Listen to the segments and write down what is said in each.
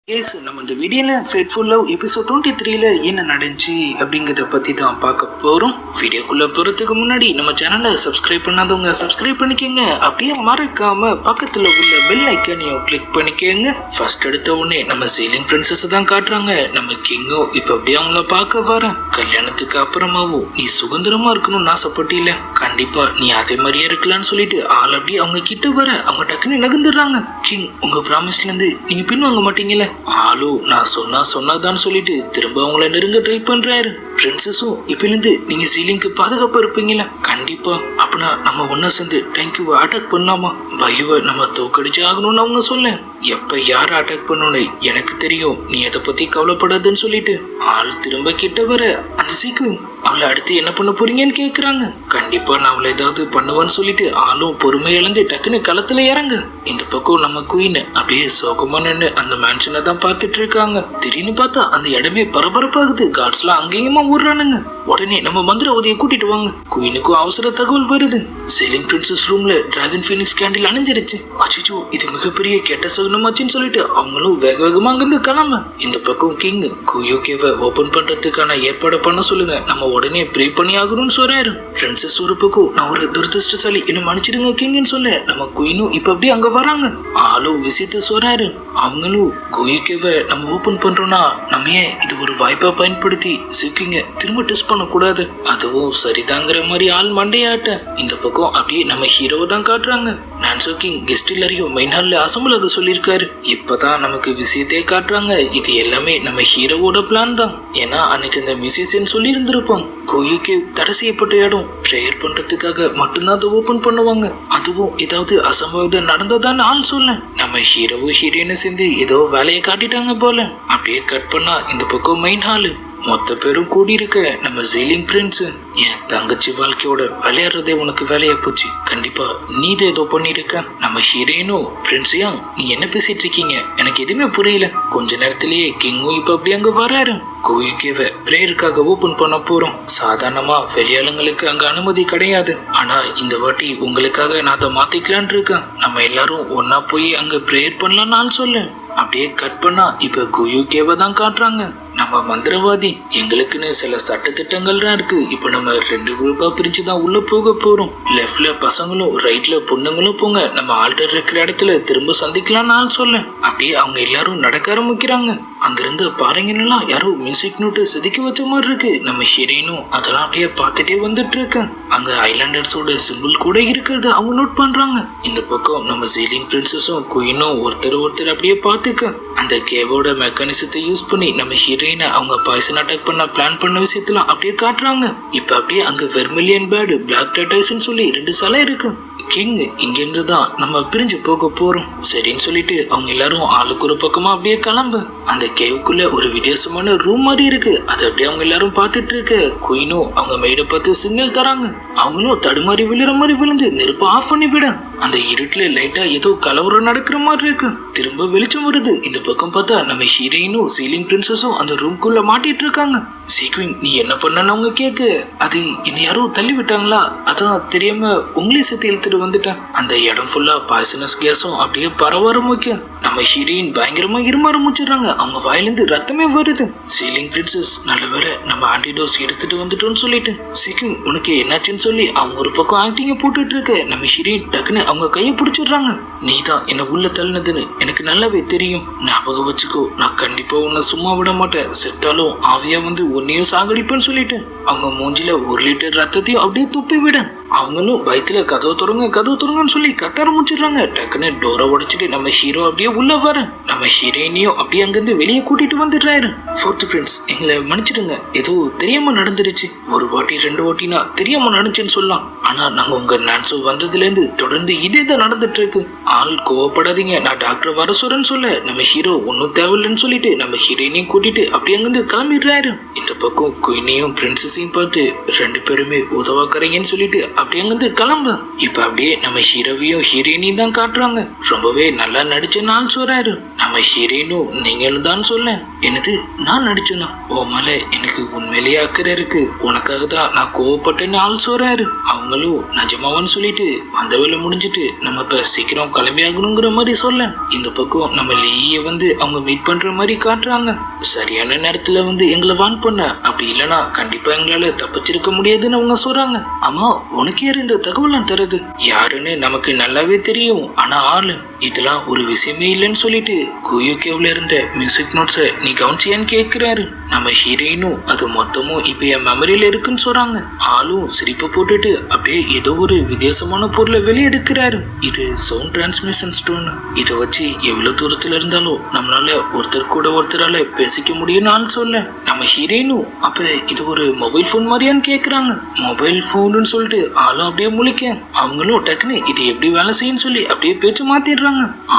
S நம்ம இந்த வீடியோவில் ஃபேட்ஃபுல் லவ் எபிசோட் 23ல என்ன நடந்துச்சு அப்படிங்கிறத பற்றி தான் பார்க்க போகிறோம். வீடியோக்குள்ளே போகிறதுக்கு முன்னாடி நம்ம சேனலை சப்ஸ்கிரைப் பண்ணாதவங்க சப்ஸ்கிரைப் பண்ணிக்கோங்க. அப்படியே மறக்காம பக்கத்தில் உள்ள பெல் ஐக்கனையும் கிளிக் பண்ணிக்கோங்க. ஃபர்ஸ்ட் எடுத்த உடனே நம்ம சீலிங் பிரின்சஸ் தான் காட்டுறாங்க. நம்ம கிங்கும் இப்போ அப்படியே அவங்கள பார்க்க வரேன். கல்யாணத்துக்கு அப்புறமாவும் நீ சுதந்திரமா இருக்கணும்னு ஆசைப்பட்டில, கண்டிப்பா நீ அதே மாதிரியே இருக்கலாம்னு சொல்லிட்டு ஆள் அப்படியே அவங்க கிட்ட வர அவங்க டக்குன்னு நகர்ந்துடுறாங்க. கிங் உங்க ப்ராமிஸ்ல இருந்து நீங்க பின் வாங்க மாட்டீங்கல்ல? ஆளு நான் சொன்னாதான் சொல்லிட்டு திரும்ப அவங்கள நெருங்க ட்ரை பண்றாரு. பிரின்சஸும் இப்பிலிருந்து நீங்க சீலிங்க்கு பாதுகாப்பா இருப்பீங்களா? கண்டிப்பா. அப்படின்னா நம்ம ஒன்னா சேர்ந்து தேங்க்யூவை அட்டாக் பண்ணலாமா? பையவை நம்ம தோக்கடிச்சு ஆகணும்னு அவங்க சொல்ல, எப்ப யார அட்டாக் பண்ணணும்னு எனக்கு தெரியும், நீ அதை பத்தி கவலைப்படாதுன்னு சொல்லிட்டு ஆள் திரும்ப கிட்ட வர அந்த சீக்கிரம் அவளை அடுத்து என்ன பண்ண போறீங்கன்னு கேக்குறாங்க. கண்டிப்பா நான் அவளை ஏதாவது பண்ணுவான்னு சொல்லிட்டு ஆளும் பொறுமை இழந்து டக்குன்னு களத்துல இறங்க. இந்த பக்கம் நம்ம குயின் அப்படியே சோகமா நின்று அந்த மேன்ஷனை தான் பார்த்துட்டு இருக்காங்க. திடீர்னு பார்த்தா அந்த இடமே பரபரப்பாகுது. கார்ட்ஸ் எல்லாம் அங்கேயுமா ஊர்றானுங்க. உடனே நம்ம மந்திரவாதியை கூட்டிட்டு வாங்க. குயினுக்கும் அவசர தகவல் வருது. சீலிங் பிரின்சஸ் ரூம்ல டிராகன் ஃபீனிக்ஸ் கேண்டில் அணிஞ்சிருச்சு. அச்சோ இது மிகப்பெரிய கெட்ட சகுனமாச்சுன்னு சொல்லிட்டு அவங்களும் வேக வேகமா அங்கிருந்து கிளம்ப. இந்த பக்கம் கிங் குயூகேவை ஓபன் பண்றதுக்கான ஏற்பாடு பண்ண சொல்லுங்க, நம்ம உடனே ப்ரே பண்ணி ஆகணும்னு சொல்றாரு. பிரின்சஸ் ஒரு பக்கம் நான் ஒரு துரதிருஷ்டசாலி என்ன மன்னிச்சிடுங்க கிங்னு சொல்ல, நம்ம குயினும் இப்ப அப்படியே அங்க வராங்க. ஆளும் விசித்து சொல்றாரு. அவங்களும் குயூகேவை நம்ம ஓபன் பண்றோம்னா நம்ம ஏன் இது ஒரு வாய்ப்பா பயன்படுத்தி சிக்கிங்க திரும்ப டெஸ்ட் பண்ண கூடாது? அதுவும் சரிதாங்கிற மாதிரி ஆள் மண்டையாட்ட. இந்த பக்கம் அப்படியே நம்ம ஹீரோவை தான் காட்டுறாங்க. நான்சோ கிங் கெஸ்ட் எல்லாரையும் மெயின் ஹால்ல அசம்பிள் ஆக சொல்லியிருக்காரு. இப்பதான் நமக்கு விஷயத்தையே காட்டுறாங்க. இது எல்லாமே நம்ம ஹீரோவோட பிளான் தான். ஏன்னா அன்னைக்கு இந்த மியூசிஷியன் சொல்லி இருந்திருப்போம், கோயிலுக்கு தடை செய்யப்பட்ட இடம் ப்ரேயர் பண்றதுக்காக மட்டும்தான் அதை ஓபன் பண்ணுவாங்க. அதுவும் ஏதாவது அசம்பாவிதம் நடந்ததான்னு ஆள் சொல்ல, நம்ம ஹீரோவும் ஹீரோயினும் சேர்ந்து ஏதோ வேலையை காட்டிட்டாங்க போல. அப்படியே கட் பண்ணா இந்த பக்கம் மெயின் ஹாலு மொத்த பேரும் கூடியிருக்க. நம்ம சீலிங் பிரின்ஸ், என் தங்கச்சி வாழ்க்கையோட விளையாடுறதே உனக்கு வேலையா போச்சு, கண்டிப்பா நீ ஏதோ பண்ணிருக்க. நம்ம ஹீரோயினும் பிரின்ஸ் யங் நீ என்ன பேசிட்டு இருக்கீங்க, எனக்கு எதுவுமே புரியல. கொஞ்ச நேரத்திலேயே கிங்கும் இப்ப அப்படி அங்க வராரு. கோயிலுக்கேவை பிரேயருக்காக ஓபன் பண்ண போறோம். சாதாரணமா வெளியாளுங்களுக்கு அங்க அனுமதி கிடையாது. ஆனா இந்த வாட்டி உங்களுக்காக நான் அதை மாத்திக்கலான் இருக்கேன். நம்ம எல்லாரும் ஒன்னா போய் அங்க பிரேயர் பண்ணலாம்னு ஆள் சொல்ல. அப்படியே கட் பண்ணா இப்ப குயூகேவை தான் காட்டுறாங்க. நம்ம மந்திரவாதி எங்களுக்குன்னு சில சட்ட திட்டங்கள்லாம் இருக்கு. இப்ப நம்ம 2 குரூப்பா பிரிஞ்சு தான் உள்ள போக போறோம். லெஃப்ட்ல பசங்களும் ரைட்ல பொண்ணுங்களும் போங்க. நம்ம ஆல்டர் இருக்கிற இடத்துல திரும்ப சந்திக்கலாம்னு ஆள் சொல்ல. அப்படியே அவங்க எல்லாரும் நடக்க ஆரம்பிக்கிறாங்க. அங்கிருந்து பாருங்கன்னா யாரோ மியூசிக் நோட்டு செதுக்கி வச்ச மாதிரி இருக்கு. நம்ம ஹீரோயினும் அதெல்லாம் அப்படியே பார்த்துட்டே வந்துட்டு இருக்கேன். அங்க ஐலாண்டர்ஸோட சிம்பிள் கூட இருக்கிறது அவங்க நோட் பண்றாங்க. இந்த பக்கம் நம்ம சீலிங் பிரின்சஸும் குயினும் ஒருத்தர் அப்படியே பார்த்துக்க அந்த கேவோட மெக்கானிசத்தை யூஸ் பண்ணி நம்ம ஹீரோயினை அவங்க பாய்சன் அட்டாக் பண்ண பிளான் பண்ண விஷயத்துல அப்படியே காட்டுறாங்க. இப்ப அப்படியே அங்க வெர்மிலியன் பேர்டு பிளாக் டாட்டாய்ஸ்ன்னு சொல்லி 2 சிலை இருக்கு. கிங் இங்க இருந்து தான் நம்ம பிரிஞ்சு போக போறோம் சரின்னு சொல்லிட்டு அவங்க எல்லாரும் ஆளுக்கு ஒரு பக்கமா அப்படியே கிளம்ப. அந்த கேவுக்குள்ள ஒரு வித்தியாசமான ரூம் மாதிரி இருக்கு. அதை அப்படியே அவங்க எல்லாரும் பார்த்துட்டு இருக்க. குயினும் அவங்க மெய்ட பார்த்து சிக்னல் தராங்க. அவங்களும் தடுமாறி விழுற மாதிரி விழுந்து நெருப்பு ஆஃப் பண்ணி விட. அந்த இருட்டுல லைட்டா ஏதோ கலவரம் நடக்கிற மாதிரி இருக்கு. திரும்ப வெளிச்சம் வருது. இந்த பக்கம் பார்த்தா நம்ம ஹீரோயினும் சீலிங் பிரின்சஸும் அந்த ரூம்குள்ள மாட்டிட்டு இருக்காங்க. சீக்வின் நீ என்ன பண்ணன்னு அவங்க கேட்க, அது என்ன யாரோ தள்ளி விட்டாங்களா, அதான் தெரியாம உங்களையும் சேர்த்து இழுத்துட்டு வந்துட்டேன். அந்த இடம் ஃபுல்லா பாய்சனஸ் கேஸும் அப்படியே பரவ ஆரம்பிக்கும். நம்ம ஹீரோயின் பயங்கரமா இரும ஆரம்பிச்சிடுறாங்க. அவங்க வாயிலிருந்து ரத்தமே வருது. சீலிங் பிரின்சஸ் நல்ல வேளை நம்ம ஆன்டிடோஸ் எடுத்துட்டு வந்துட்டோம்னு சொல்லிட்டு சீக்கிரம் உனக்கு என்னாச்சுன்னு சொல்லி அவங்க ஒரு பக்கம் ஆக்டிங்க போட்டுட்டு இருக்க. நம்ம ஹீரோயின் டக்குன்னு அவங்க கையை பிடிச்சிடுறாங்க. நீ தான் என்ன உள்ள தள்ளினதுன்னு எனக்கு நல்லாவே தெரியும், ஞாபகம் வச்சுக்கோ, நான் கண்டிப்பா உன்னை சும்மா விட மாட்டேன், செத்தாலும் ஆவியா வந்து உன்னையும் சாகடிப்பேன்னு சொல்லிட்டு அவங்க மூஞ்சில 1 லிட்டர் ரத்தத்தையும் அப்படியே துப்பி விட. அவங்களும் பயத்துல கதவு தொடங்கன்னு சொல்லி கத்த ஆரம்பிச்சிடுறாங்க. டக்குன்னு டோரை உடைச்சிட்டு நம்ம ஹீரோ அப்படியே உள்ள வர. நம்ம ஹீரோயினையும் அப்படியே அங்கிருந்து வெளியே கூட்டிட்டு வந்துடுறாரு. ஃபோர்த் பிரின்ஸ் எங்களை மன்னிச்சிடுங்க, ஏதோ தெரியாம நடந்துருச்சு. 1 வாட்டி 2 வாட்டினா தெரியாம நடந்துச்சுன்னு சொல்லலாம். ஆனா நாங்க உங்க நான்சோ வந்ததுல இருந்து தொடர்ந்து இதே தான் நடந்துட்டு இருக்கு. ஆள் கோவப்படாதீங்க, நான் டாக்டர் வர சொல்றேன்னு சொல்ல நம்ம ஹீரோ ஒன்னும் தேவையில்லைன்னு சொல்லிட்டு நம்ம ஹீரோயினையும் கூட்டிட்டு அப்படியே அங்கிருந்து கிளம்பிடுறாரு. இந்த பக்கம் குயினையும் பிரின்சஸையும் பார்த்து 2 பேருமே உதவாக்கறீங்கன்னு சொல்லிட்டு அப்படி அங்கிருந்து கிளம்பு. இப்ப அப்படியே நம்ம ஹீரோவையும் ஹீரோயினையும் தான் காட்டுறாங்க. ரொம்பவே நல்லா நடிச்ச நாள் சொல்றாரு. நம்ம ஹீரோயினும் நீங்களும் தான் சொல்ல. என்னது நான் நடிச்சேனா? ஓ மேல எனக்கு உண்மையிலேயே அக்கறை இருக்கு, உனக்காக தான் நான் கோவப்பட்டேன்னு ஆள் சொல்றாரு. அவங்களும் நிஜமாவான்னு சொல்லிட்டு அந்த வேலை முடிஞ்சிட்டு நம்ம இப்ப சீக்கிரம் கிளம்பி ஆகணுங்கிற மாதிரி சொல்ல, இந்த பக்கம் நம்ம லீய வந்து அவங்க மீட் பண்ற மாதிரி காட்டுறாங்க. சரியான நேரத்துல வந்து எங்களை வான் பண்ண, அப்படி இல்லைன்னா கண்டிப்பா எங்களால தப்பிச்சிருக்க முடியாதுன்னு அவங்க சொல்றாங்க. ஆமா, உனக்கு யாரு இந்த தகவலாம் தருது? யாருன்னு நமக்கு நல்லாவே தெரியும், ஆனா ஆளு இதெல்லாம் ஒரு விஷயமே இல்லைன்னு சொல்லிட்டு குயூகேவ்ல இருந்த மியூசிக் நோட்ஸை நீ கவனிச்சியான்னு கேட்கிறாரு. நம்ம ஹீரோயினும் அது மொத்தமும் இப்ப என் மெமரியில இருக்குன்னு சொல்றாங்க. ஆளும் சிரிப்பை போட்டுட்டு அப்படியே ஏதோ ஒரு வித்தியாசமான பொருளை வெளியெடுக்கிறாரு. இது சவுண்ட் டிரான்ஸ்மிஷன் ஸ்டோன். இதை வச்சு எவ்வளவு தூரத்துல இருந்தாலும் நம்மளால ஒருத்தர் கூட ஒருத்தரால பேசிக்க முடியும்னு ஆள் சொல்ல, நம்ம ஹீரோயினும் அப்ப இது ஒரு மொபைல் போன் மாதிரியான்னு கேக்குறாங்க. மொபைல் போன்னு சொல்லிட்டு ஆளும் அப்படியே முழிக்க, அவங்களும் டக்குன்னு இது எப்படி வேலை செய்யுன்னு சொல்லி அப்படியே பேச்சு மாத்திடுறாங்க.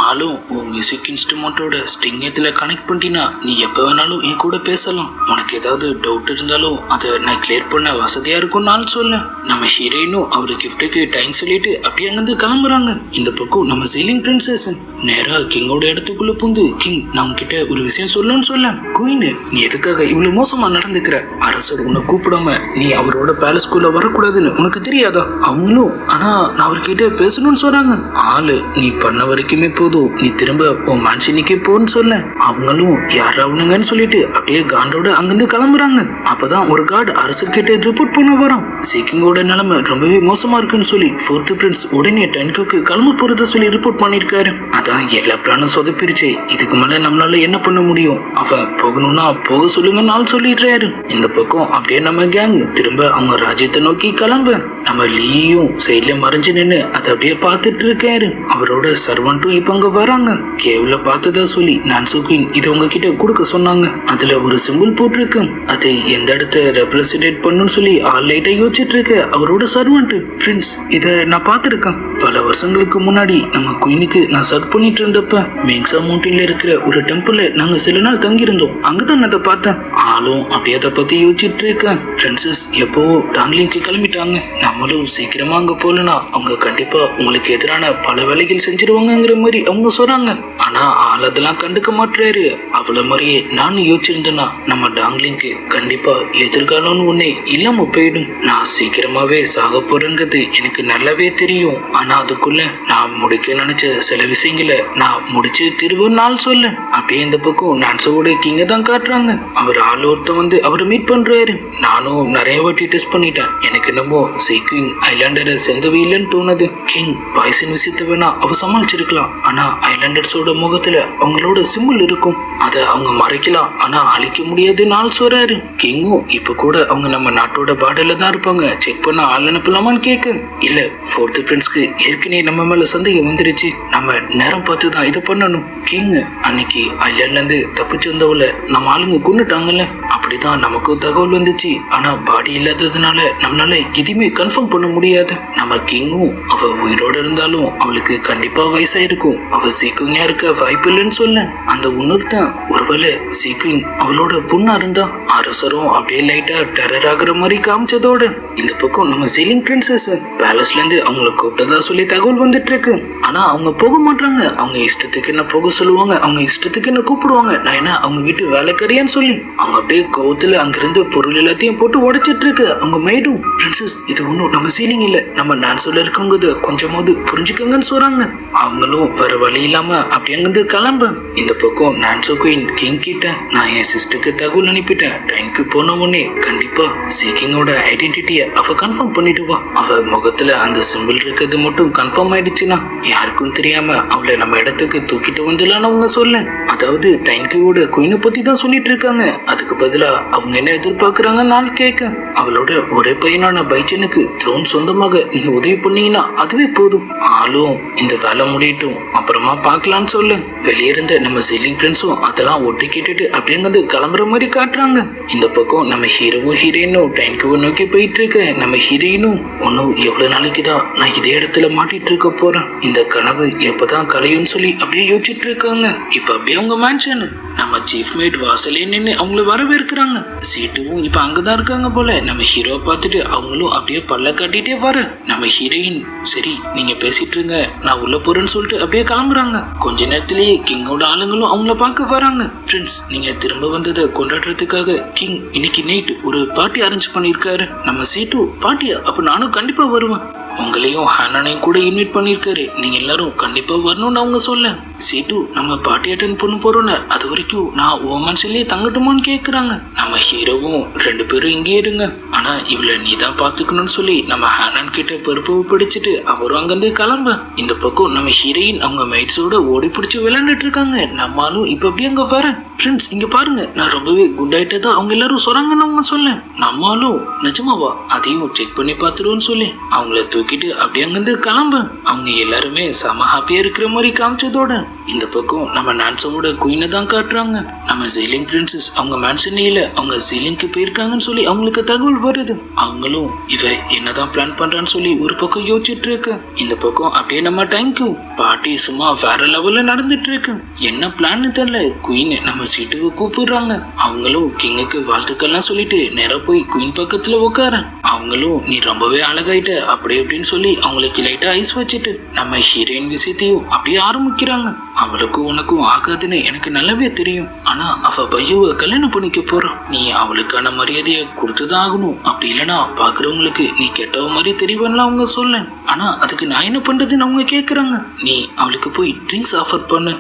ஆளும் உன் மியூசிக் இன்ஸ்ட்ருமெண்டோட ஸ்ட்ரிங் இதுல கனெக்ட் பண்ணிட்டீங்கன்னா நீ எப்ப வேணாலும் என் கூட பேசலாம், உனக்கு ஏதாவது டவுட் இருந்தாலும் அதை நான் கிளியர் பண்ண வசதியா இருக்கும்னு ஆள் சொல்ல, நம்ம ஹீரோயினும் அவரு கிஃப்ட்டுக்கு டைம் சொல்லிட்டு அப்படியே அங்கிருந்து கிளம்புறாங்க. இந்த பக்கம் நம்ம சீலிங் பிரின்சஸ் நேரா கிங்கோட இடத்துக்குள்ள புந்து, கிங் நான் உன்கிட்ட ஒரு விஷயம் சொல்லணும்னு சொல்ல, குயின் நீ எதுக்காக இவ்வளவு மோசமா நடந்துக்கிற? அரசர் உன்னை கூப்பிடாம நீ அவரோட பேலஸ்குள்ள வரக்கூடாதுன்னு உனக்கு தெரியாதா? அவங்களும் ஆனா நான் அவர்கிட்ட பேசணும்னு சொல்றாங்க. ஆளு நீ பண்ண வரைக்குமே போதும், நீ திரும்ப உன் மான்சினிக்கு போன்னு சொல்ல, அவங்களும் யார் அவனுங்கன்னு சொல்லிட்டு அப்படியே காண்டோட அங்கிருந்து கிளம்புறாங்க. அப்பதான் ஒரு கார்டு அரசர்கிட்ட ரிப்போர்ட் பண்ண வரோம். சீக்கிங்கோட நிலைமை ரொம்பவே மோசமா இருக்குன்னு சொல்லி ஃபோர்த் பிரின்ஸ் உடனே டென்குக்கு கிளம்ப போறத சொல்லி ரிப்போர்ட் பண்ணிருக்காரு. அதான் எல்லா பிளானும் சொதப்பிருச்சு, இதுக்கு மேல நம்மளால என்ன பண்ண முடியும்? அவன் போகணும்னா போக சொல்லுங்கன்னு ஆள் சொல்லிடுறாரு. இந்த பக்கம் அப்படியே நம்ம கேங் திரும்ப அவங்க ராஜ்யத்தை நோக்கி கிளம்ப, நம்ம லீயும் சைட்ல மறைஞ்சு நின்று அதை அப்படியே பார்த்துட்டு இருக்காரு. அவரோட சர்வன்ட்டும் இப்ப அங்க வராங்க. கேவ்ல பார்த்ததா சொல்லி நான்சு குயின் இதை உங்ககிட்ட கொடுக்க சொன்னாங்க. அதுல ஒரு சிம்பிள் போட்டிருக்கு, அதை எந்த இடத்த ரெப்ரசன்டேட் பண்ணுன்னு சொல்லி ஆள் லைட்டா யோசிச்சுட்டு இருக்க அவரோட சர்வன்ட். பிரின்ஸ் இதை நான் பார்த்துருக்கேன், பல வருஷங்களுக்கு முன்னாடி நம்ம குயினுக்கு நான் சர்வ் பண்ணிட்டு இருந்தப்ப மேங்ஸா மவுண்டின்ல இருக்கிற ஒரு டெம்பிள்ல நாங்க சில நாள் தங்கியிருந்தோம், அங்கதான் நான் அதை பார்த்தேன். ஆளும் அப்படியே அதை பத்தி யோசிச்சுட்டு இருக்கேன். பிரின்சஸ் எப்போ டாங்லிங்க்கு கிளம்பிட்டாங்க, நம்மளும் சீக்கிரமா அங்க போலனா அவங்க கண்டிப்பா உங்களுக்கு எதிரான பல வேலைகள் செஞ்சிருவாங்கிற மாதிரி அவங்க சொல்றாங்க. ஆனா ஆள் அதெல்லாம் கண்டுக்க மாட்டாரு. அவ்வளவு மாதிரியே நானும் யோசிச்சிருந்தேன்னா நம்ம டாங்லிங்க்கு கண்டிப்பா எதிர்காலம்னு ஒன்னே இல்லாம போயிடும். நான் சீக்கிரமாவே சாக போறேங்கிறது எனக்கு நல்லாவே தெரியும், ஆனா அதுக்குள்ள நான் முடிக்க நினைச்ச சில விஷயங்களை நான் முடிச்சு திரும்ப நாள் சொல்ல. அப்படியே இந்த பக்கம் நான்சோட கிங்க தான் காட்டுறாங்க. அவர் ஆள் ஒருத்தன் வந்து அவரை மீட் பண்றாரு. நானும் நிறைய வாட்டி டெஸ்ட் பண்ணிட்டேன், எனக்கு என்னமோ சீக்கிங் ஐலாண்டரை செந்தவே இல்லைன்னு தோணுது. கிங் பாய்சன் விஷயத்தை வேணா அவ சமாளிச்சிருக்கலாம், ஆனா ஐலாண்டர்ஸோட முகத்துல அவங்களோட சிம்பிள் இருக்கும், அதை அவங்க மறைக்கலாம் ஆனா அழிக்க முடியாதுன்னு ஆள் சொல்றாரு. கிங்கும் இப்ப கூட அவங்க நம்ம நாட்டோட பார்டர்ல தான் இருப்பாங்க, செக் பண்ண ஆள் அனுப்பலாமான்னு கேட்க, இல்ல ஃபோர்த் பிரின்ஸ்க்கு ஏற்கனவே நம்ம மேல சந்தேகம் வந்துருச்சு, நம்ம நேரம் பார்த்து தான் இதை பண்ணணும். கிங் அன்னைக்கு ஐலாண்ட்ல இருந்து தப்பிச்சு வந்தவள நம்ம ஆளுங்க கொன்னுட்டாங்கல்ல, அப்படிதான் நமக்கும் தகவல் வந்துச்சு, ஆனா பாடி இல்லாததுனால நம்மளால எதுவுமே கன்ஃபார்ம் பண்ண முடியாது. நம்ம கிங்கும் அவ உயிரோட இருந்தாலும் அவளுக்கு கண்டிப்பா வயசாயிருக்கும், அவ சீக்கிரமா இருக்க வாய்ப்பு இல்லைன்னு சொல்ல, அந்த உணர்த்தான் ஒருவேளை சீக்கிரம் அவளோட பொண்ணா இருந்தா. அரசரும் அப்படியே லைட்டா டெரர் ஆகுற மாதிரி காமிச்சதோட இந்த பக்கம் நம்ம சீலிங் பிரின்சஸ் பேலஸ்ல இருந்து அவங்களை கூப்பிட்டதா சொல்லி தகவல் வந்துட்டு இருக்கு. ஆனா அவங்க போக மாட்டாங்க, அவங்க இஷ்டத்துக்கு என்ன போக சொல்லுவாங்க, அவங்க இஷ்டத்துக்கு என்ன கூப்பிடுவாங்க, நான் என்ன அவங்க வீட்டு வேலைக்காரியான்னு சொல்லி அவங்க அப்படியே கோவத்துல அங்கிருந்து பொருள் எல்லாத்தையும் போட்டு உடைச்சிட்டு இருக்கு. அவங்க மெய்டும் பிரின்சஸ் இது ஒன்றும் நம்ம சீலிங் இல்ல, நம்ம நான் சொல்ல இருக்கவங்க கொஞ்சமாவது புரிஞ்சுக்கங்கன்னு சொல்றாங்க. அவங்களும் வேற வழி இல்லாம அப்படி அங்கிருந்து கிளம்ப. இந்த பக்கம் நான்சோ குயின் கிங் கிட்ட நான் என் சிஸ்டருக்கு தகவல் அனுப்பிட்டேன், டைம்க்கு போன உடனே கண்டிப்பா சீக்கிங்கோட ஐடென்டிட்டியை அவ கன்ஃபார்ம் பண்ணிடுவா, அவ முகத்துல அந்த சிம்பிள் இருக்கிறது மட்டும் கன்ஃபார்ம் ஆயிடுச்சுன்னா யாருக்கும் தெரியாம அவளை நம்ம இடத்துக்கு தூக்கிட்டு வந்துடலான்னு அவங்க சொல்ல. அதாவது டைன்கியோட குயினை பத்தி தான் சொல்லிட்டு இருக்காங்க, அதுக்கு பதிலா அவங்க என்ன எதிர்பார்க்கறாங்கன்னு நான் கேட்க, அவளோட ஒரே பையனான பைச்சனுக்கு த்ரோன் சொந்தமாக நீங்க உதவி பண்ணீங்கன்னா அதுவே போதும். ஆளும் இந்த வேலை முடியட்டும் அப்புறமா பார்க்கலான்னு சொல்லு. வெளியே இருந்த நம்ம சீலிங் பிரின்ஸும் அதெல்லாம் ஒட்டி கேட்டுட்டு அப்படியே கிளம்புற மாதிரி காட்டுறாங்க. இந்த பக்கம் நம்ம ஹீரோவும் ஹீரோயினும் ட்ரெயின்க்கு நோக்கி போயிட்டு இருக்க நம்ம ஹீரோயினும் ஒன்னும் எவ்வளவு நாளைக்குதான் நான் இதே இடத்துல மாட்டிட்டு இருக்க போறேன், இந்த கனவு எப்பதான் கலையும்னு சொல்லி அப்படியே யோசிச்சுட்டு இருக்காங்க. இப்ப அப்படியே அவங்க மேன்ஷன் நம்ம சீஃப் மேட் வாசலே நின்று அவங்கள வரவேற்கிறாங்க. சீட்டுவும் இப்ப அங்கதான் இருக்காங்க போல. நம்ம ஹீரோ பார்த்துட்டு அவங்களும் அப்படியே பல்ல காட்டிட்டே வர நம்ம ஹீரோயின் சரி நீங்க பேசிட்டு இருங்க நான் உள்ள போறேன்னு சொல்லிட்டு அப்படியே கிளம்புறாங்க. கொஞ்ச நேரத்திலேயே கிங்கோட ஆளுங்களும் அவங்கள பார்க்க வராங்க. ஃப்ரெண்ட்ஸ் நீங்க திரும்ப வந்ததை கொண்டாடுறதுக்காக கிங் இன்னைக்கு நைட் ஒரு பார்ட்டி அரேஞ்ச் பண்ணிருக்காரு. நம்ம சீட்டு பார்ட்டியா? அப்ப நானும் கண்டிப்பா வருவேன். உங்களையும் ஹானானையும் கூட இன்வைட் பண்ணிருக்காரு, நீங்க எல்லாரும் கண்டிப்பா வரணும்னு அவங்க சொல்ல. சீட்டு நம்ம பார்ட்டி அட்டென்ட் பண்ண போறோம்னு அது வரைக்கும் நான் ஓமன்ஸ்லயே தங்கட்டுமான்னு கேக்குறாங்க. நம்ம ஹீரோவும் 2 பேரும் இங்கே இருங்க, ஆனா இவளை நீ தான் பாத்துக்கணும்னு சொல்லி நம்ம ஹானான் கிட்ட பொறுப்பு பிடிச்சிட்டு அவரும் அங்கிருந்து கிளம்ப. இந்த பக்கம் நம்ம ஹீரோயின் அவங்க மைட்ஸோட ஓடி பிடிச்சி விளையாண்டுட்டு இருக்காங்க. நம்மளும் இப்ப அப்படியே அங்க வர. ஃப்ரெண்ட்ஸ் இங்க பாருங்க நான் ரொம்பவே குண்டாயிட்டதா அவங்க எல்லாரும் சொல்றாங்கன்னு அவங்க சொல்ல. நம்மளும் நிஜமாவா அதையும் செக் பண்ணி பாத்துருவோம்னு சொல்லி அவங்கள தூக்கிட்டு அப்படியே அங்கிருந்து கிளம்ப. அவங்க எல்லாருமே செம ஹாப்பியா இருக்கிற மாதிரி காமிச்சதோட இந்த பக்கம் நம்ம நான்சோட குயினை தான் காட்டுறாங்க. நம்ம சீலிங் பிரின்சஸ் அவங்க மேன்சனில அவங்க சீலிங்க்கு போயிருக்காங்கன்னு சொல்லி அவங்களுக்கு தகவல் வருது. அவங்களும் இவ என்னதான் பிளான் பண்றான்னு சொல்லி ஒரு பக்கம் யோசிச்சுட்டு இருக்கு. இந்த பக்கம் அப்படியே நம்ம டைம்க்கு பார்ட்டி சும்மா வேற லெவல்ல நடந்துட்டு இருக்கு. என்ன பிளான்னு தெரியல. குயின் நம்ம சீட்டுவை கூப்பிடுறாங்க. அவங்களும் கிங்குக்கு வாழ்த்துக்கள்லாம் சொல்லிட்டு நேரா போய் குயின் பக்கத்துல உட்கார. அவங்களும் நீ ரொம்பவே அழகாயிட்ட அப்படி அப்படின்னு சொல்லி அவங்களுக்கு லைட்டா ஐஸ் வச்சுட்டு நம்ம ஹீரோயின் விஷயத்தையும் அப்படியே ஆரம்பிக்கிறாங்க. அவளுக்கும் உனக்கும் ஆகாதுன்னு எனக்கு நல்லாவே தெரியும், ஆனா அவ பையவை கல்யாணம் பண்ணிக்க போறான், நீ அவளுக்கான மரியாதையை கொடுத்துதான் ஆகணும், அப்படி இல்லைன்னா பாக்குறவங்களுக்கு நீ கெட்டவ மாதிரி தெரியும்ல அவங்க சொல்ல. ஆனா அதுக்கு நான் என்ன பண்றதுன்னு அவங்க கேக்குறாங்க. நீ அவளுக்கு போய் ட்ரிங்க்ஸ் ஆஃபர் பண்ணு,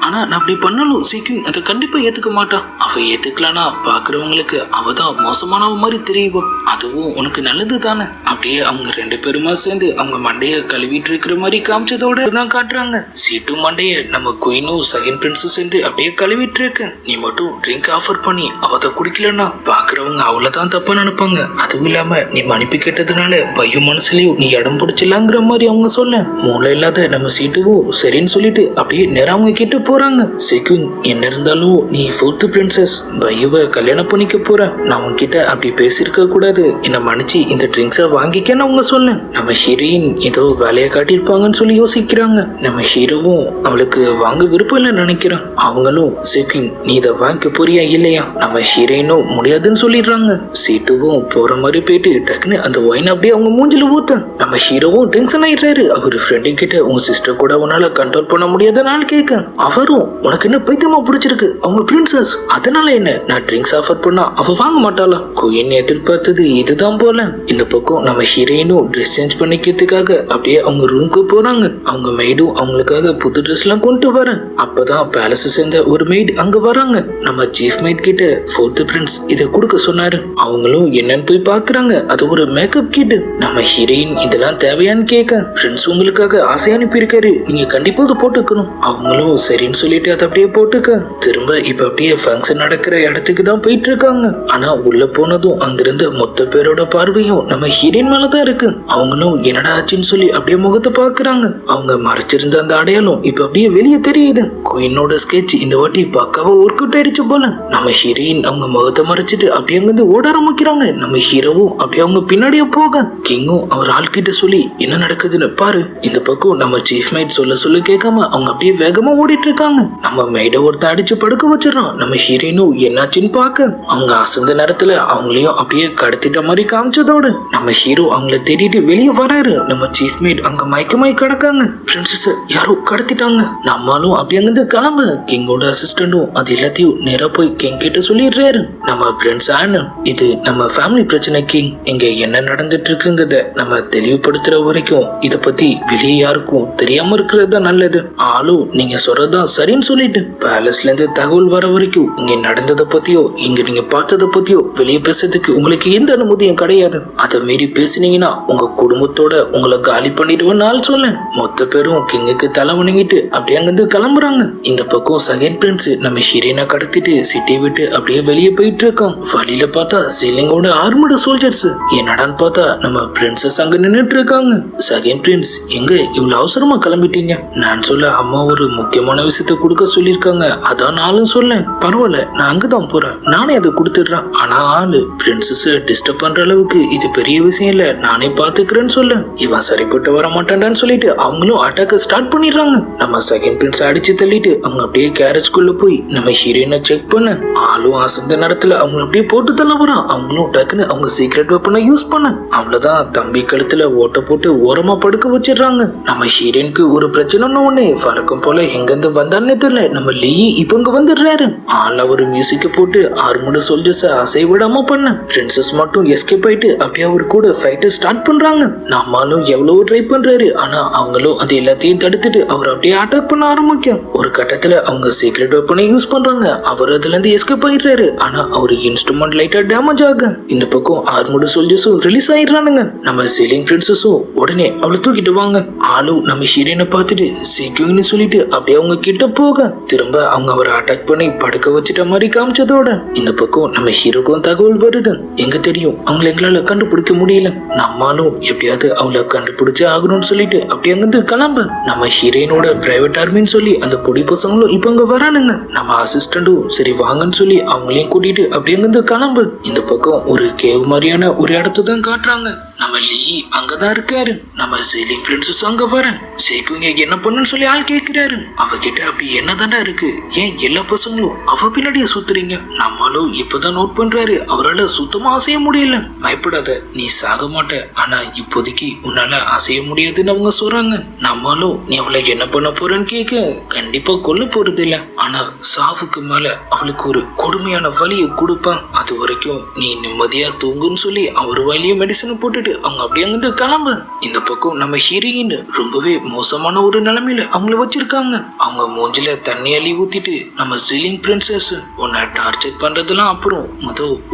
ஆனா நான் அப்படி பண்ணாலும் சீக்கிரம் அதை கண்டிப்பா ஏத்துக்க மாட்டான். அவ ஏத்துக்கலானா பாக்குறவங்களுக்கு அவதான் மோசமானவ மாதிரி தெரியுவா, அதுவும் உனக்கு நல்லது தானே. அப்படியே அவங்க 2 பேருமா சேர்ந்து அவங்க மண்டைய கழுவிட்டு இருக்கிற மாதிரி காமிச்சதோட தான் காட்டுறாங்க. சீட்டு மண்டைய நம்ம குயினும் செகண்ட் பிரின்ஸும் சேர்ந்து அப்படியே கழுவிட்டு இருக்க. நீ மட்டும் ட்ரிங்க் ஆஃபர் பண்ணி அவத குடிக்கலன்னா பாக்குறவங்க அவ்வளவுதான் தப்பா நினைப்பாங்க. அதுவும் இல்லாம நீ மன்னிப்பு கேட்டதுனால பையோ மனசுலயும் நீ இடம் பிடிச்சலாங்கிற மாதிரி அவங்க சொல்ல. மூளை இல்லாத நம்ம சீட்டுவும் சரின்னு சொல்லிட்டு அப்படியே நேரம் அவங்க கிட்ட போறாங்க. செகுங் என்ன இருந்தாலும் நீ 4th பிரின்சஸ் பையவை கல்யாணம் பண்ணிக்க போற, நான் உன்கிட்ட அப்படி பேசிருக்க கூடாது, என்ன மன்னிச்சு இந்த ட்ரிங்க்ஸை வாங்கிக்கன்னு அவங்க சொல்ல. நம்ம ஹீரோயின் ஏதோ வேலையை காட்டியிருப்பாங்கன்னு சொல்லி யோசிக்கிறாங்க. நம்ம ஹீரோவும் அவளுக்கு வாங்க விருப்பம் இல்லை நினைக்கிறான். அவங்களும் செகுங் நீ இதை வாங்கிக்க போறியா இல்லையா, நம்ம ஹீரோயினும் முடியாதுன்னு சொல்லிடுறாங்க. சீட்டுவும் போற மாதிரி போயிட்டு டக்குன்னு அந்த ஒயின் அப்படியே அவங்க மூஞ்சில ஊத்த. நம்ம ஹீரோவும் டென்ஷன் ஆயிடுறாரு. அவரு ஃப்ரெண்டு கிட்ட உங்க சிஸ்டர் கூட உன்னால கண்ட்ரோல் பண்ண முடியாதனால கேட்க. அவரும் உனக்கு என்ன பைத்தியமா பிடிச்சிருக்கு, அவங்க பிரின்சஸ், அதனால என்ன நான் ட்ரிங்க்ஸ் ஆஃபர் பண்ணா அவ வாங்க மாட்டாளா. குயின் எதிர்பார்த்தது இதுதான் போல. இந்த பக்கம் நம்ம ஹீரோயினும் ட்ரெஸ் சேஞ்ச் பண்ணிக்கிறதுக்காக அப்படியே அவங்க ரூமுக்கு போறாங்க. அவங்க மெய்டும் அவங்களுக்காக புது ட்ரெஸ் எல்லாம் கொண்டு வர. அப்பதான் பேலஸ் சேர்ந்த ஒரு மெய்டு அங்க வராங்க. நம்ம சீஃப் மெய்ட் கிட்ட 4th பிரின்ஸ் இதை கொடுக்க சொன்னாரு. அவங்களும் என்னன்னு போய் பாக்குறாங்க. அது ஒரு மேக்கப் கிட். நம்ம ஹீரோயின் இதெல்லாம் தேவையான்னு கேட்க, ஃப்ரெண்ட்ஸ் உங்களுக்காக ஆசை அனுப்பியிருக்காரு, நீங்க கண்டிப்பா அதை போட்டுக்கணும். அவங்களும் சரின்னு சொல்லிட்டு அதை அப்படியே போட்டுக்க. திரும்ப இப்ப அப்படியே ஃபங்க்ஷன் நடக்கிற இடத்துக்கு தான் போயிட்டு இருக்காங்க. ஆனா உள்ள போனதும் அங்கிருந்த மொத்த பேரோட பார்வையும் நம்ம ஹீரோயின் மேலதான் இருக்கு. அவங்களும் என்னடா ஆச்சுன்னு சொல்லி அப்படியே முகத்தை பாக்குறாங்க. அவங்க மறைச்சிருந்த அந்த அடையாளம் இப்ப அப்படியே வெளியே தெரியுது. குயினோட ஸ்கெட்ச் இந்த வாட்டி பக்காவா ஒர்க் அவுட் ஆயிடுச்சு போல. நம்ம ஹீரோயின் அவங்க முகத்தை மறைச்சிட்டு அப்படியே அங்கிருந்து ஓட ஆரம்பிக்கிறாங்க. நம்ம ஹீரோவும் அப்படியே அவங்க பின்னாடியே போக. கிங்கும் அவர் ஆள்கிட்ட சொல்லி என்ன நடக்குதுன்னு பாரு. இந்த பக்கம் நம்ம சீஃப் மைட் சொல்ல கேட்காம அவங்க அப்படியே வேகமா ஓடிட்டு இருக்காங்க. நம்ம மைட ஒருத்த அடிச்சு படுக்க வச்சிடறான். நம்ம ஹீரோயினும் என்னாச்சுன்னு பாக்க அவங்க அசந்த நேரத்துல அவங்களையும் அப்படியே கடத்திட்ட மாதிரி காமிச்சதோட நம்ம ஹீரோ அவங்கள தேடிட்டு வெளியே வராரு. நம்ம சீஃப் மேட் அங்க மயக்கமாய் கிடக்காங்க. பிரின்சஸ் யாரோ கடத்திட்டாங்க. நம்மளும் அப்படி அங்கிருந்து கிளம்ப. கிங்கோட அசிஸ்டண்டும் அது எல்லாத்தையும் நேரா போய் கிங் கிட்ட சொல்லிடுறாரு. நம்ம பிரின்ஸ் ஆன் இது நம்ம ஃபேமிலி பிரச்சனை கிங், இங்க என்ன நடந்துட்டு இருக்குங்கிறத நம்ம தெளிவுபடுத்துற வரைக்கும் இத பத்தி வெளியே யாருக்கும் தெரியாம இருக்கிறது தான் நல்லது. ஆளும் நீங்க சொல்றதா எல்லாம் சரின்னு சொல்லிட்டு பேலஸ்ல இருந்து தகவல் வர வரைக்கும் இங்க நடந்ததை பத்தியோ இங்க நீங்க பார்த்ததை பத்தியோ வெளியே பேசுறதுக்கு உங்களுக்கு எந்த அனுமதியும் கிடையாது. அதை மீறி பேசினீங்கன்னா உங்க குடும்பத்தோட உங்களை காலி பண்ணிடுவேன்னு ஆள் சொல்ல மொத்த பேரும் கிங்குக்கு தலை வணங்கிட்டு அப்படியே அங்கிருந்து கிளம்புறாங்க. இந்த பக்கம் செகண்ட் பிரின்ஸ் நம்ம ஹீரோயினை கடத்திட்டு சிட்டி விட்டு அப்படியே வெளியே போயிட்டு இருக்கோம். வழியில பார்த்தா சீலிங்கோட ஆர்மடு சோல்ஜர்ஸ் என்னடான்னு பார்த்தா நம்ம பிரின்சஸ் அங்க நின்னுட்டு இருக்காங்க. செகண்ட் பிரின்ஸ் எங்க இவ்வளவு அவசரமா கிளம்பிட்டீங்க? நான் சொல்ல அம்மா ஒரு முக்கியமான விஷயத்த கொடுக்க சொல்லிருக்காங்க, அதான் நானும் சொல்ல. பரவாயில்ல, நான் அங்கதான் போறேன், நானே அதை கொடுத்துடுறேன். ஆனா ஆளு பிரின்சஸ் டிஸ்டர்ப் பண்ற அளவுக்கு இது பெரிய விஷயம் இல்ல, நானே பாத்துக்கிறேன்னு சொல்ல இவன் சரிப்பட்டு வர மாட்டான்டான்னு சொல்லிட்டு அவங்களும் அட்டாக்க ஸ்டார்ட் பண்ணிடுறாங்க. நம்ம செகண்ட் பிரின்ஸ் அடிச்சு தள்ளிட்டு அவங்க அப்படியே கேரேஜ்குள்ள போய் நம்ம ஹீரோயினை செக் பண்ண ஆளும் அசந்த நேரத்துல அவங்க அப்படியே போட்டு தள்ள வரான். அவங்களும் டக்குன்னு அவங்க சீக்ரெட் வெப்பனை யூஸ் பண்ண அவ்வளவுதான் தம்பி கழுத்துல ஓட்ட போட்டு ஓரமா படுக்க வச்சிடுறாங்க. நம்ம ஹீரோயினுக்கு ஒரு பிரச்சனைன்னு ஒண்ணு வழக்கம் போல எங்கிருந்து வந்தானே தெரியல. நம்ம லீ இப்ப இங்க வந்துடுறாரு. ஆள் ஒரு மியூசிக்க போட்டு ஆர்மடு சோல்ஜர்ஸ அசை விடாம பண்ண பிரின்சஸ் மட்டும் எஸ்கேப் ஆயிட்டு அப்படியே அவர் கூட ஃபைட் ஸ்டார்ட் பண்றாங்க. நம்மளும் எவ்வளவு ட்ரை பண்றாரு, ஆனா அவங்களும் அது எல்லாத்தையும் தடுத்துட்டு அவர் அப்படியே அட்டாக் பண்ண ஆரம்பிக்கும். ஒரு கட்டத்துல அவங்க சீக்ரெட் வெப்பனை யூஸ் பண்றாங்க. அவர் அதுல இருந்து எஸ்கேப் ஆயிடுறாரு. ஆனா அவரு இன்ஸ்ட்ருமெண்ட் லைட்டா டேமேஜ் ஆக இந்த பக்கம் ஆர்மடு சோல்ஜர்ஸும் ரிலீஸ் ஆயிடுறானுங்க. நம்ம சீலிங் பிரின்சஸும் உடனே அவளை தூக்கிட்டு வாங்க. ஆளு நம்ம ஹீரோயினை பார்த்துட்டு சீக்கிரம்னு சொல்லிட்டு அப்படியே அவங்க கிட்ட போக திரும்ப அவங்க அவரை அட்டாக் பண்ணி படுக்க வச்சுட்ட மாதிரி காமிச்சதோட இந்த பக்கம் நம்ம ஹீரோக்கும் தகவல் வருது. எங்க தெரியும் அவங்களை எங்களால கண்டுபிடிக்க முடியல, நம்மளும் எப்படியாவது அவளை கண்டுபிடிச்சே ஆகணும்னு சொல்லிட்டு அப்படியே அங்கிருந்து கிளம்ப நம்ம ஹீரோயினோட பிரைவேட் ஆர்மின்னு சொல்லி அந்த பொடி பசங்களும் இப்ப அங்க வரானுங்க. நம்ம அசிஸ்டண்டும் சரி வாங்கன்னு சொல்லி அவங்களையும் கூட்டிட்டு அப்படியே அங்கிருந்து கிளம்பு. இந்த பக்கம் ஒரு கேவ் மாதிரியான ஒரு இடத்த தான் காட்டுறாங்க. நம்ம லீ அங்கதான் இருக்காரு. நம்ம சீலிங் பிரின்சஸ் அங்க வர சேக்குங்க என்ன பண்ணுன்னு சொல்லி ஆள் கேட்கிறாரு. அவகிட்ட அப்படி என்னதாண்டா இருக்கு, ஏன் எல்லா பசங்களும் அவ பின்னாடியே சுத்துறீங்க? நம்மளும் இப்பதான் நோட் பண்றாரு அவரால் சுத்தமா அசைய முடியல. பயப்படாத, நீ சாக மாட்ட, ஆனா இப்போதைக்கு உன்னால அசைய முடியாதுன்னு அவங்க சொல்றாங்க. நம்மளும் நீ அவளை என்ன பண்ண போறன்னு கேட்க கண்டிப்பா கொல்ல போறது இல்ல, ஆனா சாவுக்கு மேல அவளுக்கு ஒரு கொடுமையான வலியை கொடுப்பான், அது வரைக்கும் நீ நிம்மதியா தூங்குன்னு சொல்லி அவர் வலிய மெடிசன் போட்டு அவங்க அப்படியே அங்கிருந்து கிளம்பு. இந்த பக்கம் நம்ம ஹீரோயின் ரொம்பவே மோசமான ஒரு நிலைமையில அவங்கள வச்சிருக்காங்க. அவங்க மூஞ்சில தண்ணி அள்ளி ஊத்திட்டு நம்ம சீலிங் பிரின்சஸ் உன்னை டார்ச்சர் பண்றதெல்லாம் அப்புறம்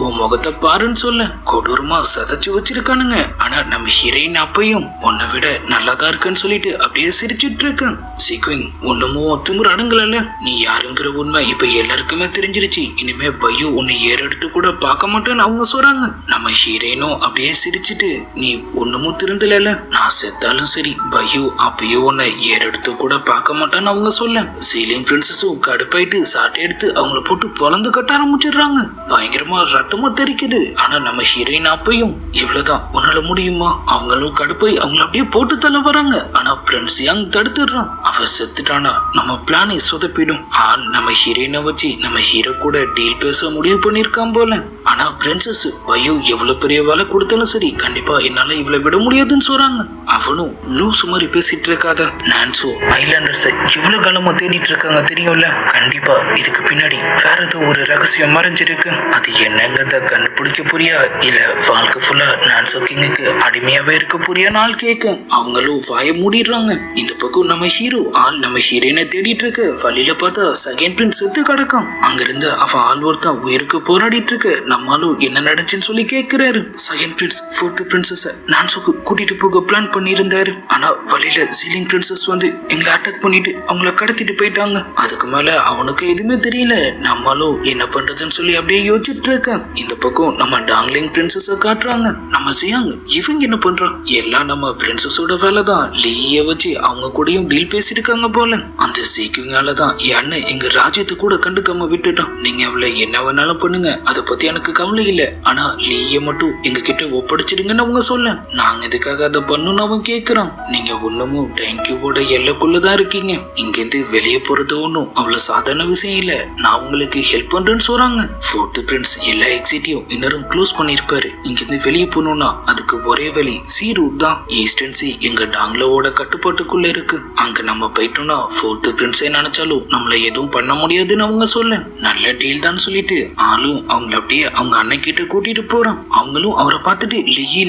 உன் முகத்தை பாருன்னு சொல்ல கொடூரமா சதைச்சு வச்சிருக்கானுங்க. ஆனா நம்ம ஹீரோயின் அப்பையும் உன்னை விட நல்லாதான் இருக்குன்னு சொல்லிட்டு அப்படியே சிரிச்சுட்டு இருக்க. சீக்விங் ஒண்ணுமோ திமுற அடங்கல, நீ யாருங்கிற உண்மை இப்ப எல்லாருக்குமே தெரிஞ்சிருச்சு, இனிமே பையோ உன்னை ஏறெடுத்து கூட பார்க்க மாட்டேன்னு அவங்க சொல்றாங்க. நம்ம ஹீரோயினும் அப்படியே சிரிச்சுட்டு நீ ஒண்ணுமும் திருந்தல, நான் செத்தாலும் சரி பையோ அப்பயோ உன்னை ஏறெடுத்து கூட பார்க்க மாட்டான்னு அவங்க சொல்ல சீலிங் பிரின்சஸும் கடுப்பாயிட்டு சாட்டை எடுத்து அவங்கள போட்டு பொலந்து கட்ட ஆரம்பிச்சிடுறாங்க. பயங்கரமா ரத்தமா தெரிக்குது. ஆனா நம்ம ஹீரோயின் அப்பையும் இவ்வளவுதான் உன்னால முடியுமா, அவங்களும் கடுப்பாய் அவங்கள அப்படியே போட்டு தள்ள வராங்க. ஆனா பிரின்ஸ் யங் தடுத்துடுறான். அவ செத்துட்டானா நம்ம பிளானை சொதப்பிடும். ஆள் நம்ம ஹீரோயினை வச்சு நம்ம ஹீரோ கூட டீல் பேச முடிவு பண்ணிருக்கான் போல. ஆனா பிரின்சஸ் பையோ எவ்வளவு பெரிய வேலை கொடுத்தாலும் சரி கண்டிப்பா என்னால இவ்வளவு விட முடியாதுன்னு சொல்றாங்க. அவனும் லூசு மாதிரி பேசிட்டு இருக்காத, நான்சோ ஐலாண்டர்ஸ் இவ்வளவு காலமா தேடிட்டு இருக்காங்க தெரியும்ல, கண்டிப்பா இதுக்கு பின்னாடி வேற ஏதோ ஒரு ரகசியம் மறைஞ்சிருக்கு, அது என்னங்கிறத கண்டுபிடிக்க போறியா இல்ல வாழ்க்கை ஃபுல்லா நான்சோ கிங்குக்கு அடிமையாவே இருக்க போறியா நாள் கேட்க அவங்களும் வாய மூடிடுறாங்க. இந்த பக்கம் நம்ம ஹீரோ ஆள் நம்ம ஹீரோயினை தேடிட்டு இருக்க வழியில பார்த்தா செகண்ட் பிரின்ஸ் செத்து கிடக்கும். அங்கிருந்து அவன் ஆள் ஒருத்தன் உயிருக்கு போராடிட்டு இருக்க நம்மளும் என்ன நடந்துச்சுன்னு சொல்லி கேட்கிறாரு. செகண்ட் பிரின்ஸ் ஃபோர்த் பிரின்சஸ் நான்சோக்கு கூட்டிட்டு போக பிளான் பண்ணி இருந்தாரு. ஆனா வழியில சீலிங் பிரின்சஸ் வந்து எங்களை அட்டாக் பண்ணிட்டு அவங்கள கடத்திட்டு போயிட்டாங்க. அதுக்கு மேல அவனுக்கு எதுவுமே தெரியல. நம்மளும் என்ன பண்றதுன்னு சொல்லி அப்படியே யோசிச்சுட்டு இருக்கேன். இந்த பக்கம் நம்ம டாங்லிங் பிரின்சஸ காட்டுறாங்க. நம்ம செய்யாங்க இவங்க என்ன பண்றான், எல்லாம் நம்ம பிரின்சஸோட வேலை தான். லீய வச்சு அவங்க கூடயும் டீல் பேசிட்டு இருக்காங்க போல. அந்த சீக்கிங்கால தான் என்ன எங்க ராஜ்யத்தை கூட கண்டுக்காம விட்டுட்டான். நீங்க அவளை என்ன வேணாலும் பண்ணுங்க, அதை பத்தி எனக்கு கவலை இல்லை, ஆனா லீய மட்டும் எங்க கிட்ட ஒப்படைச்சிடுங்கன்னு அவங்க சொல்ல நாங்க இதுக்காக அதை பண்ணணும்னு அவன் கேட்கிறான். நீங்க ஒண்ணுமும் தேங்க்யூவோட எல்லைக்குள்ளதான் இருக்கீங்க, இங்க இருந்து வெளியே போறது ஒண்ணும் அவ்வளவு சாதாரண விஷயம் இல்ல, நான் உங்களுக்கு ஹெல்ப் பண்றேன்னு சொல்றாங்க. ஃபோர்த் பிரின்ஸ் எல்லா எக்ஸிட்டையும் இன்னரும் க்ளோஸ் பண்ணிருப்பாரு. இங்க இருந்து வெளியே போகணும்னா அதுக்கு ஒரே வழி சி ரூட் தான். ஈஸ்டர்ன் சி எங்க டாங்லோட கட்டுப்பாட்டுக்குள்ள இருக்கு. அங்க நம்ம போயிட்டோம்னா ஃபோர்த் பிரின்ஸே நினைச்சாலும் நம்மள எதுவும் பண்ண முடியாதுன்னு அவங்க சொல்ல நல்ல டீல் தான் சொல்லிட்டு ஆளும் அவங்கள அப்படியே அவங்க அண்ணன் கிட்ட கூட்டிட்டு போறான். அவங்களும் அவரை பார்த்துட்டு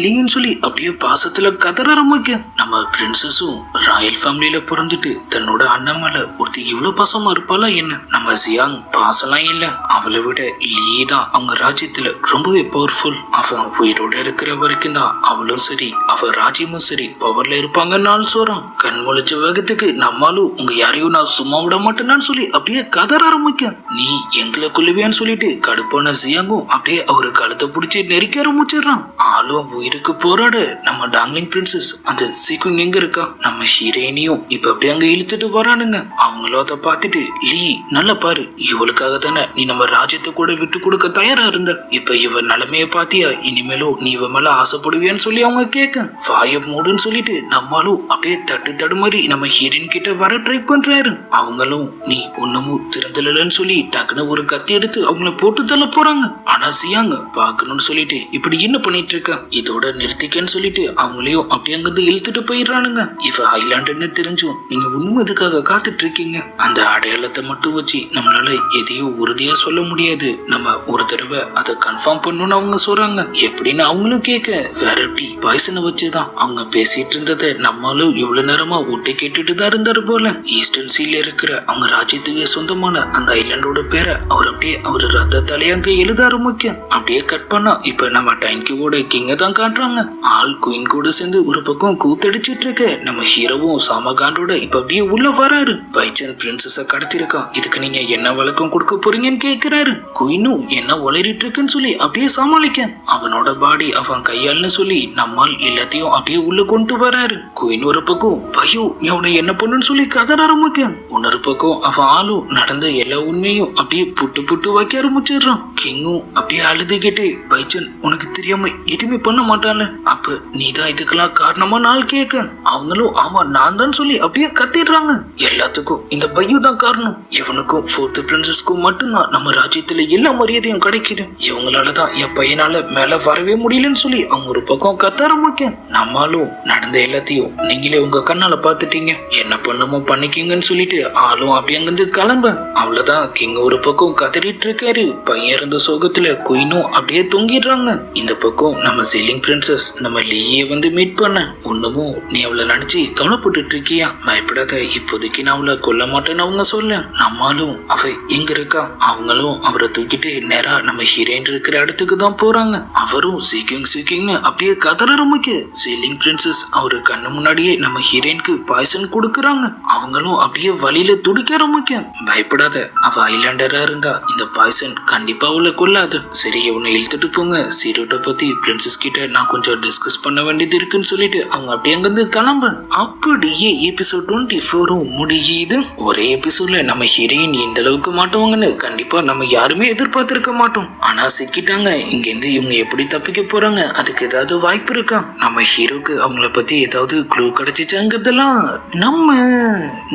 லீன்னு சொல்லி அப்படியே பாசத்துல கதற ஆரம்பிக்க. நம்ம பிரின்சஸும் ராயல் ஃபேமிலியில பிறந்துட்டு தன்னோட அண்ணன் மேல ஒருத்தி இவ்வளவு பாசமா இருப்பாளா என்ன? நம்ம ஜியாங் பாசம்லாம் இல்ல, அவளை விட லீ தான் அவங்க ராஜ்யத்துல ரொம்பவே பவர்ஃபுல். அவன் உயிரோட இருக்கிற வரைக்கும் தான் அவளும் சரி அவ ராஜ்யமும் சரி பவர்ல இருப்பாங்கன்னு சொல்றான். கண் முழிச்ச வேகத்துக்கு நம்மளும் உங்க யாரையும் நான் சும்மா விட மாட்டேன்னு சொல்லி அப்படியே கதற ஆரம்பிக்க. நீ எங்களை கொல்லுவியான்னு சொல்லிட்டு கடுப்பான ஜியாங்கும் அப்படியே அவரு கழுத்தை பிடிச்சி நெருக்க ஆரம்பிச்சிடறான். ஆளும் உயிருக்கு போராட நம்ம டார்லிங் பிரின்சஸ் அந்த சீக்கிங் எங்க இருக்கா? நம்ம ஹீரோயினியும் இப்ப அப்படியே அங்க இழுத்துட்டு வரானுங்க. அவங்களும் அதை பார்த்துட்டு லீ நல்லா பாரு, இவளுக்காக தானே நீ நம்ம ராஜ்யத்தை கூட விட்டு கொடுக்க தயாரா இருந்த. இப்ப இவ நிலைமைய பாத்தியா? இனிமேலும் நீ இவ மேல ஆசைப்படுவியான்னு சொல்லி அவங்க கேட்க வாய மூடுன்னு சொல்லிட்டு நம்மளும் அப்படியே தடுமாறி நம்ம ஹீரோயின் கிட்ட வர ட்ரை பண்றாரு. அவங்களும் நீ ஒண்ணுமும் திறந்தலன்னு சொல்லி டக்குன்னு ஒரு கத்தி எடுத்து அவங்கள போட்டு தள்ள போறாங்க. ஆனா சியாங்க பாக்கணும்னு சொல்லிட்டு இப்படி என்ன பண்ணிட்டு இருக்கா, இதோட நிறுத்திக்கன்னு சொல்லிட்டு அவங்களையும் அப்படியே அங்கிருந்து இழுத்துட்டு போயிடுறானுங்க. இவ ஐலாண்டுன்னு தெரிஞ்சும் நீங்க ஒண்ணும் இதுக்காக காத்துட்டு இருக்கீங்க. அந்த அடையாளத்தை மட்டும் வச்சு நம்மளால எதையும் உறுதியா சொல்ல முடியாது. நம்ம ஒரு தடவை அதை கன்ஃபார்ம் பண்ணணும்னு அவங்க சொல்றாங்க. எப்படின்னு அவங்களும் கேட்க வேற எப்படி பாய்சனை வச்சுதான் அவங்க பேசிட்டு இருந்ததை நம்மளும் இவ்வளவு நேரமா ஒட்டி கேட்டுட்டு தான் இருந்தாரு போல. ஈஸ்டர்ன் சீல இருக்கிற அவங்க ராஜ்யத்துக்கு சொந்தமான அந்த ஐலாண்டோட பேரை அவர் அப்படியே அவரு ரத்தத்தாலே அங்க எழுத ஆரம்பிக்க. அப்படியே கட் பண்ணா இப்ப நம்ம டைன்கியோட கிங்க தான் காட்டுறாங்க. ஆள் குயின் கூட சேர்ந்து ஒரு பக்கம் கூத்தடிச்சிட்டு இருக்க நம்ம ஹீரோவும் சாமகாண்டோட இப்ப அப்படியே உள்ள வராரு. பைச்சன் பிரின்சஸ கடத்திருக்கான், இதுக்கு நீங்க என்ன வழக்கம் கொடுக்க போறீங்கன்னு கேக்குறாரு. குயினும் என்ன உளறிட்டு இருக்குன்னு சொல்லி அப்படியே சமாளிக்க அவனோட பாடி அவன் கையால்னு சொல்லி நம்மால் எல்லாத்தையும் அப்படியே உள்ள கொண்டு வராரு. குயின் ஒரு பக்கம் பயோ நீ அவனை என்ன பண்ணுன்னு சொல்லி கதற ஆரம்பிக்க. இன்னொரு பக்கம் அவன் ஆளும் நடந்த எல்லா உண்மையும் அப்படியே புட்டு வைக்க ஆரம்பிச்சிடுறான். கிங்கும் அப்படியே அழுதுகிட்டு பைச்சன் உனக்கு தெரியாம எதுவுமே பண்ண மாட்டான்ல, அப்ப நீதான் இதுக்கெல்லாம் காரணமா நாள் கேட்க. அவங்களும் ஆமா நான் தான் சொல்லி அப்படியே கத்திடுறாங்க. எல்லாத்துக்கும் இந்த பையு தான் காரணம். இவனுக்கும் ஃபோர்த் பிரின்சஸ்க்கும் மட்டும்தான் நம்ம ராஜ்யத்துல எல்லா மரியாதையும் கிடைக்குது. இவங்களாலதான் என் பையனால மேல வரவே முடியலன்னு சொல்லி அவங்க ஒரு பக்கம் கத்த ஆரம்பிக்க. நம்மளும் நடந்த எல்லாத்தையும் நீங்களே உங்க கண்ணால பாத்துட்டீங்க, என்ன பண்ணுமோ பண்ணிக்கீங்கன்னு சொல்லிட்டு ஆளும் அப்படி அங்கிருந்து கிளம்ப. அவ்வளவுதான் கிங் ஒரு பக்கம் கதறிட்டு இருக்காரு. பையன் இருந்த சோகத்துல குயினும் அப்படியே தொங்கிடுறாங்க. இந்த பக்கம் நம்ம செல்லிங் பிரின்சஸ் நம்ம லீயை வந்து மீட் பண்ண. ஒண்ணுமும் நீ அவளை நினைச்சு கவலைப்பட்டு இருக்கியா? பயப்படாத, இப்போதைக்கு நான் அவளை கொல்ல மாட்டேன்னு அவங்க சொல்ல. நம்மளும் அவ எங்க இருக்கா? அவங்களும் அவரை தூக்கிட்டு நேரா நம்ம ஹீரோயின் இருக்கிற இடத்துக்கு தான் போறாங்க. அவரும் சீக்கிங்னு அப்படியே கதற ஆரம்பிக்க. செல்லிங் பிரின்சஸ் அவரு கண்ணு முன்னாடியே நம்ம ஹீரோயினுக்கு பாய்சன் கொடுக்கறாங்க. அவங்களும் அப்படியே வழியில துடிக்க ஆரம்பிக்க. பயப்படாத, அவ ஐலாண்டரா இருந்தா இந்த பாய்சன் கண்டிப்பா அவளை கொல்லாது. சரி இவனை இழுத்துட்டு போங்க, சீரோட்டை பத்தி பிரின்சஸ் கிட்ட நான் கொஞ்சம் டிஸ்கஸ் பண்ண வேண்டியது இருக்குன்னு சொல்லிட்டு அவங்க அப்படியே அங்கிருந்து கிளம்ப. அப்படியே எபிசோட் 24 முடியுது. ஒரே எபிசோட்ல நம்ம ஹீரோயின் இந்த அளவுக்கு மாட்டோங்கன்னு கண்டிப்பா நம்ம யாருமே எதிர்பார்த்திருக்க மாட்டோம். ஆனா சிக்கிட்டாங்க. இங்க இருந்து இவங்க எப்படி தப்பிக்க போறாங்க? அதுக்கு ஏதாவது வாய்ப்பு இருக்கா? நம்ம ஹீரோக்கு அவங்கள பத்தி ஏதாவது க்ளூ கிடைச்சிச்சாங்கிறதெல்லாம் நம்ம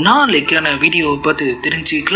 நாளைக்கான வீடியோவை பார்த்து தெரிஞ்சுக்கலாம்.